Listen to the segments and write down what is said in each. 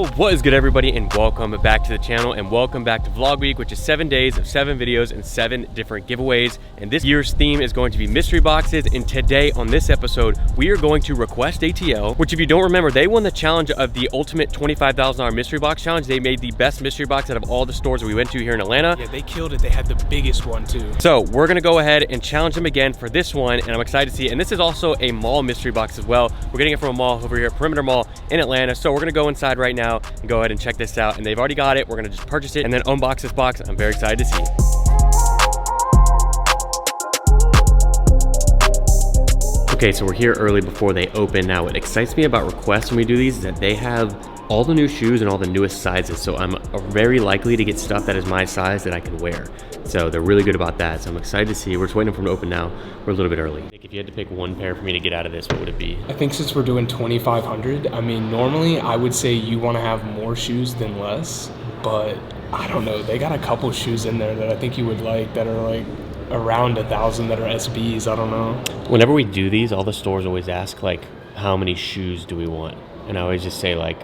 Yo, what is good everybody, and welcome back to the channel, and welcome back to Vlog Week, which is 7 days of 7 videos and 7 different giveaways. And this year's theme is going to be mystery boxes. And today on this episode, we are going to request ATL, which if you don't remember, they won the challenge of the ultimate $25,000 mystery box challenge. They made the best mystery box out of all the stores that we went to here in Atlanta. Yeah, they killed it. They had the biggest one too. So we're gonna go ahead and challenge them again for this one, and I'm excited to see it. And this is also a mall mystery box as well. We're getting it from a mall over here at Perimeter Mall in Atlanta. So we're gonna go inside right now and go ahead and check this out. And they've already got it. We're gonna just purchase it and then unbox this box. I'm very excited to see it. Okay, so we're here early before they open. Now, what excites me about requests when we do these is that they have all the new shoes and all the newest sizes. So I'm very likely to get stuff that is my size that I can wear. So they're really good about that. So I'm excited to see. We're just waiting for them to open now. We're a little bit early. If you had to pick one pair for me to get out of this, what would it be? I think since we're doing 2,500, I mean, normally I would say you want to have more shoes than less, but I don't know. They got a couple shoes in there that I think you would like that are like around 1,000 that are SBs. I don't know. Whenever we do these, all the stores always ask like, how many shoes do we want? And I always just say like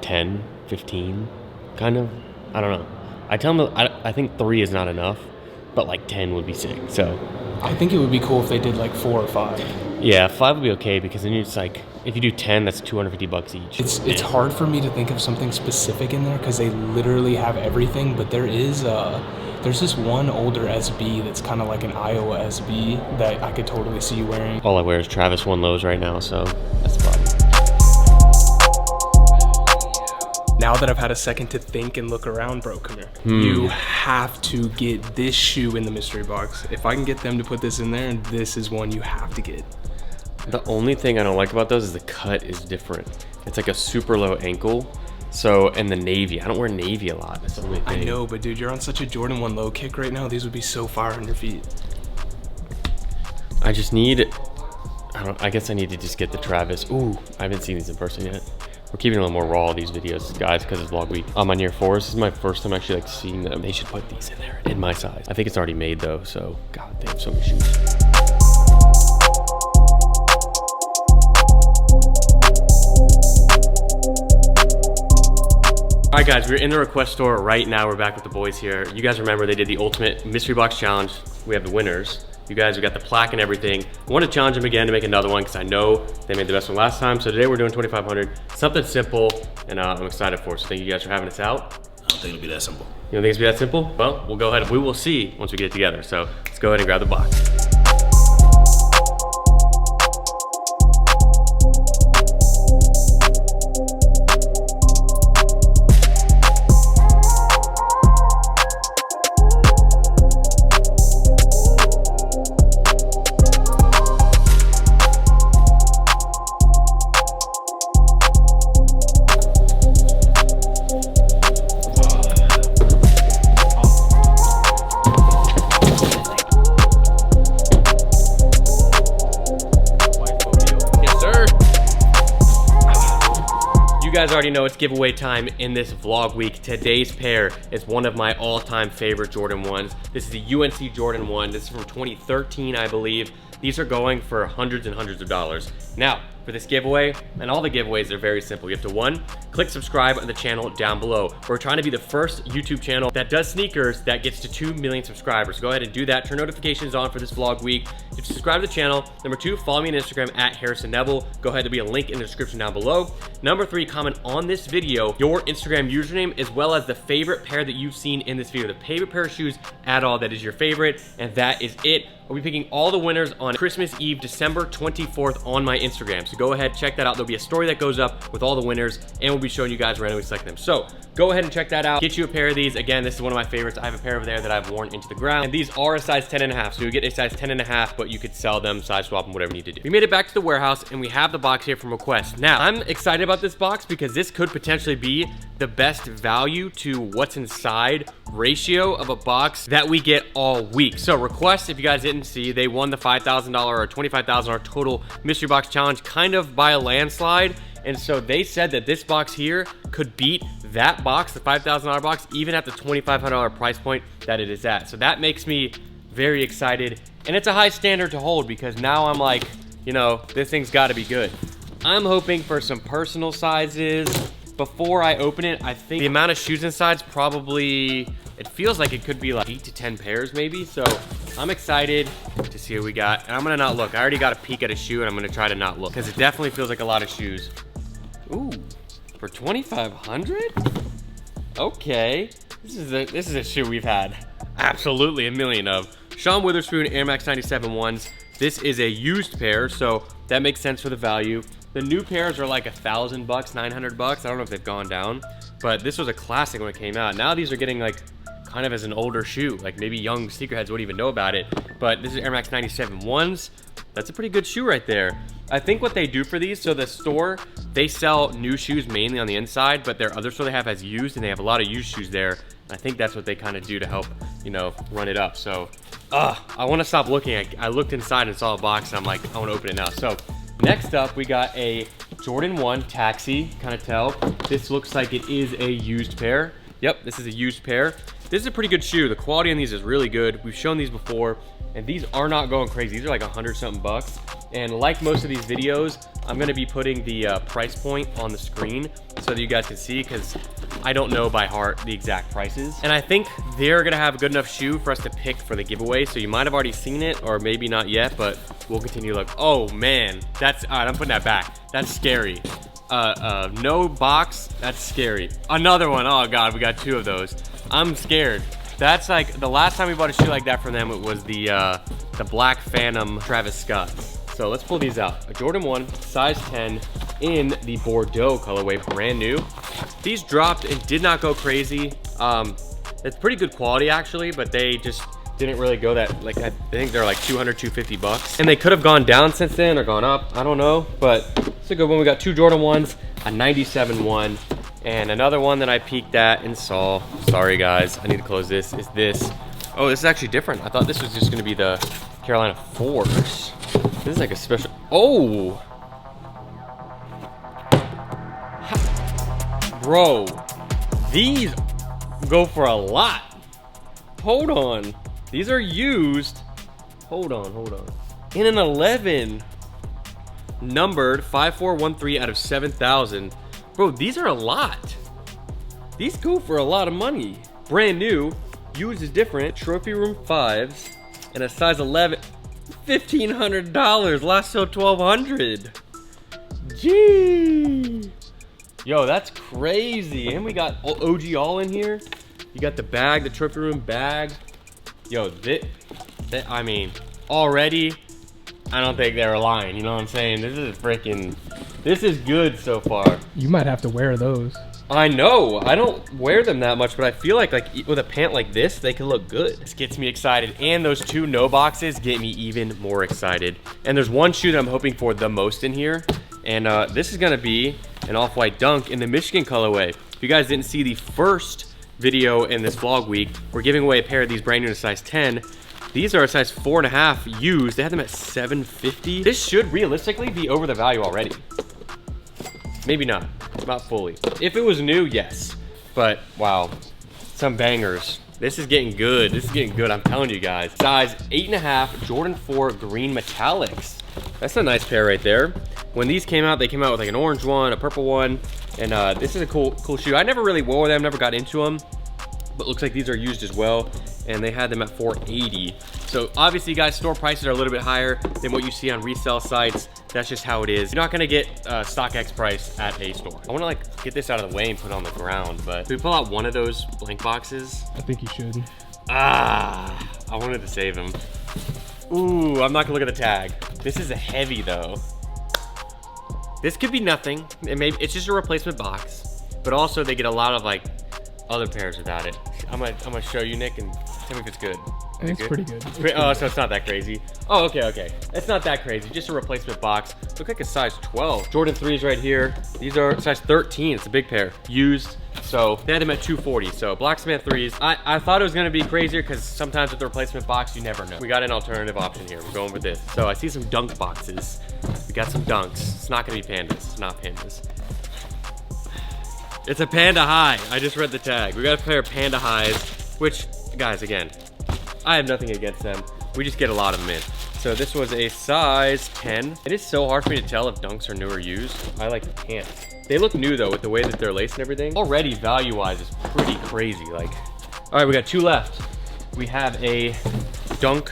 10, 15, kind of. I don't know. I tell them I think 3 is not enough, but like 10 would be sick. So I think it would be cool if they did like 4 or 5. Yeah, 5 would be okay, because then it's like, if you do 10, that's $250 each. It's hard for me to think of something specific in there because they literally have everything, but there's this one older SB that's kind of like an Iowa SB that I could totally see you wearing. All I wear is Travis 1 lows right now, so that's the problem. Now that I've had a second to think and look around, bro, come here. You have to get this shoe in the mystery box. If I can get them to put this in there, this is one you have to get. The only thing I don't like about those is the cut is different. It's like a super low ankle. So, and the navy. I don't wear navy a lot. That's the only thing. I know, but dude, you're on such a Jordan 1 low kick right now. These would be so fire on your feet. I just need, I guess I need to just get the Travis. Ooh, I haven't seen these in person yet. We're keeping a little more raw these videos, guys, because it's vlog week. On Maniere 4, this is my first time actually like seeing them. They should put these in there in my size. I think it's already made though, so God, they have so many shoes. All right, guys, we're in the request store right now. We're back with the boys here. You guys remember they did the ultimate mystery box challenge. We have the winners. You guys, we got the plaque and everything. I want to challenge them again to make another one because I know they made the best one last time. So today we're doing 2,500, something simple, and I'm excited for it. So thank you guys for having us out. I don't think it'll be that simple. You don't think it's be that simple? Well, we'll go ahead and we will see once we get it together. So let's go ahead and grab the box. You guys already know it's giveaway time in this vlog week. Today's pair is one of my all-time favorite Jordan 1s. This is the UNC Jordan 1. This is from 2013, I believe. These are going for hundreds and hundreds of dollars. Now, for this giveaway, and all the giveaways are very simple. You have to, 1, click subscribe on the channel down below. We're trying to be the first YouTube channel that does sneakers that gets to 2 million subscribers. Go ahead and do that. Turn notifications on for this vlog week. You have to subscribe to the channel. Number 2, follow me on Instagram at harrisonnevel. Go ahead, there'll be a link in the description down below. Number 3, comment on this video your Instagram username as well as the favorite pair that you've seen in this video. The favorite pair of shoes at all that is your favorite, and that is it. We'll be picking all the winners on Christmas Eve, December 24th on my Instagram. So go ahead, check that out. There'll be a story that goes up with all the winners, and we'll be showing you guys randomly select them. So go ahead and check that out. Get you a pair of these. Again, this is one of my favorites. I have a pair over there that I've worn into the ground, and these are a size 10.5. So you get a size 10.5, but you could sell them, size swap them, whatever you need to do. We made it back to the warehouse, and we have the box here from request. Now, I'm excited about this box because this could potentially be the best value to what's inside ratio of a box that we get all week. So request, if you guys didn't see, they won the $5,000 or $25,000 total mystery box challenge kind of by a landslide. And so they said that this box here could beat that box, the $5,000 box, even at the $2,500 price point that it is at. So that makes me very excited. And it's a high standard to hold because now I'm like, you know, this thing's got to be good. I'm hoping for some personal sizes, before I open it, I think the amount of shoes inside is probably, it feels like it could be like 8 to 10 pairs maybe. So I'm excited to see what we got. And I'm gonna not look. I already got a peek at a shoe and I'm gonna try to not look because it definitely feels like a lot of shoes. Ooh, for 2,500? Okay, this is a shoe we've had absolutely a million of. Sean Witherspoon Air Max 97 ones. This is a used pair, so that makes sense for the value. The new pairs are like $1,000, 900 bucks. I don't know if they've gone down, but this was a classic when it came out. Now these are getting like kind of as an older shoe, like maybe young sneakerheads wouldn't even know about it, but this is Air Max 97 ones. That's a pretty good shoe right there. I think what they do for these, so the store, they sell new shoes mainly on the inside, but their other store they have has used, and they have a lot of used shoes there. I think that's what they kind of do to help, you know, run it up. So, I want to stop looking. I looked inside and saw a box, and I'm like, I want to open it now. So, next up, we got a Jordan 1 Taxi, kind of tell. This looks like it is a used pair. Yep, this is a used pair. This is a pretty good shoe. The quality on these is really good. We've shown these before, and these are not going crazy. These are like 100 something bucks. And like most of these videos, I'm gonna be putting the price point on the screen so that you guys can see, because I don't know by heart the exact prices. And I think they're gonna have a good enough shoe for us to pick for the giveaway. So you might have already seen it or maybe not yet, but we'll continue to look. Oh man, that's, all right, I'm putting that back. That's scary. No box, that's scary. Another one, oh God, we got 2 of those. I'm scared. That's like, the last time we bought a shoe like that from them, it was the Black Phantom Travis Scott. So let's pull these out. A Jordan 1, size 10, in the Bordeaux colorway, brand new. These dropped and did not go crazy. It's pretty good quality actually, but they just didn't really go that, like, I think they're like 200, 250 bucks. And they could have gone down since then or gone up, I don't know, but it's a good one. We got 2 Jordan 1s, a 97 one, and another one that I peeked at and saw. Sorry guys, I need to close this, is this. Oh, this is actually different. I thought this was just gonna be the Carolina 4s. This is like a special, oh! Bro, these go for a lot. Hold on, these are used. Hold on. In an 11, numbered 5413 out of 7,000. Bro, these are a lot. These go for a lot of money. Brand new, used is different. Trophy room 5s and a size 11. $1,500, last till $1,200. Gee. Yo, that's crazy. And we got OG all in here. You got the bag, the trophy room bag. Yo, I mean, already, I don't think they were lying. You know what I'm saying? This is good so far. You might have to wear those. I know, I don't wear them that much, but I feel like with a pant like this, they can look good. This gets me excited, and those 2 no boxes get me even more excited. And there's one shoe that I'm hoping for the most in here, and this is gonna be an off-white dunk in the Michigan colorway. If you guys didn't see the first video in this vlog week, we're giving away a pair of these brand new to size 10. These are a size 4.5 used. They have them at $750. This should realistically be over the value already. Maybe not fully. If it was new, yes. But wow, some bangers. This is getting good. I'm telling you guys. Size 8.5 Jordan 4 green metallics. That's a nice pair right there. When these came out, they came out with like an orange one, a purple one, and this is a cool shoe. I never really wore them, never got into them, but looks like these are used as well, and they had them at $480. So obviously, guys, store prices are a little bit higher than what you see on resale sites. That's just how it is. You're not gonna get StockX price at a store. I wanna like get this out of the way and put it on the ground, but do we pull out one of those blank boxes? I think you should. I wanted to save them. Ooh, I'm not gonna look at the tag. This is a heavy though. This could be nothing. It's just a replacement box, but also they get a lot of like other pairs without it. I'm gonna show you, Nick, and tell me if it's good. It's pretty good. Oh, so it's not that crazy. Oh, okay. It's not that crazy. Just a replacement box. Look like a size 12. Jordan 3s right here. These are size 13. It's a big pair. Used. So they had them at $240. So Blacksmith 3s. I thought it was gonna be crazier because sometimes with the replacement box, you never know. We got an alternative option here. We're going with this. So I see some dunk boxes. We got some dunks. It's not gonna be pandas. It's not pandas. It's a Panda High. I just read the tag. We got a pair of Panda Highs, which, guys, again, I have nothing against them. We just get a lot of them in. So this was a size 10. It is so hard for me to tell if dunks are new or used. I like the pants. They look new though with the way that they're laced and everything. Already value-wise is pretty crazy. Like, all right, we got 2 left. We have a Dunk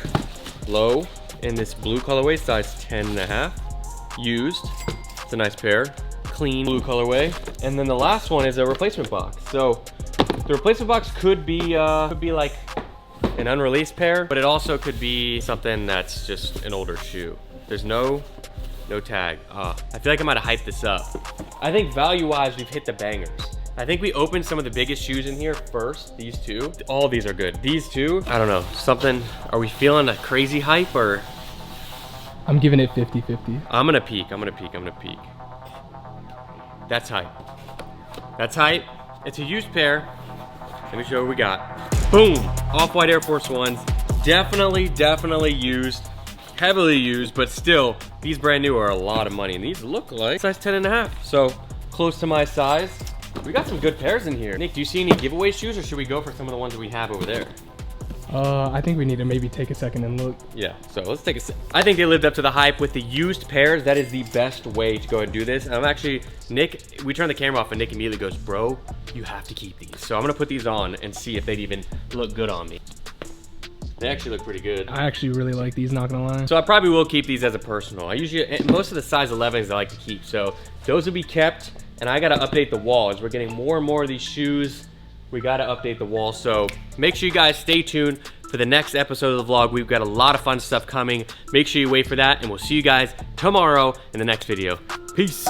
Low in this blue colorway, size 10.5, used. It's a nice pair, clean blue colorway. And then the last one is a replacement box. So the replacement box could be like an unreleased pair, but it also could be something that's just an older shoe. There's no tag. I feel like I might have hyped this up. I think value-wise, we've hit the bangers. I think we opened some of the biggest shoes in here first, these 2. All of these are good. These 2, I don't know, something, are we feeling a crazy hype or? I'm giving it 50-50. I'm gonna peek. That's hype. That's hype. It's a used pair. Let me show you what we got. Boom, Off-White Air Force Ones. Definitely used, heavily used, but still, these brand new are a lot of money. And these look like size 10.5, so close to my size. We got some good pairs in here. Nick, do you see any giveaway shoes or should we go for some of the ones that we have over there? I think we need to maybe take a second and look. Yeah, so let's take a sec. I think they lived up to the hype with the used pairs. That is the best way to go and do this. I'm actually, Nick, we turned the camera off and Nick immediately goes, bro, you have to keep these. So I'm gonna put these on and see if they'd even look good on me. They actually look pretty good. I actually really like these, not gonna lie. So I probably will keep these as a personal. I usually, most of the size 11s I like to keep. So those will be kept, and I gotta update the wall. As we're getting more and more of these shoes, we gotta update the wall. So make sure you guys stay tuned for the next episode of the vlog. We've got a lot of fun stuff coming. Make sure you wait for that, and we'll see you guys tomorrow in the next video. Peace.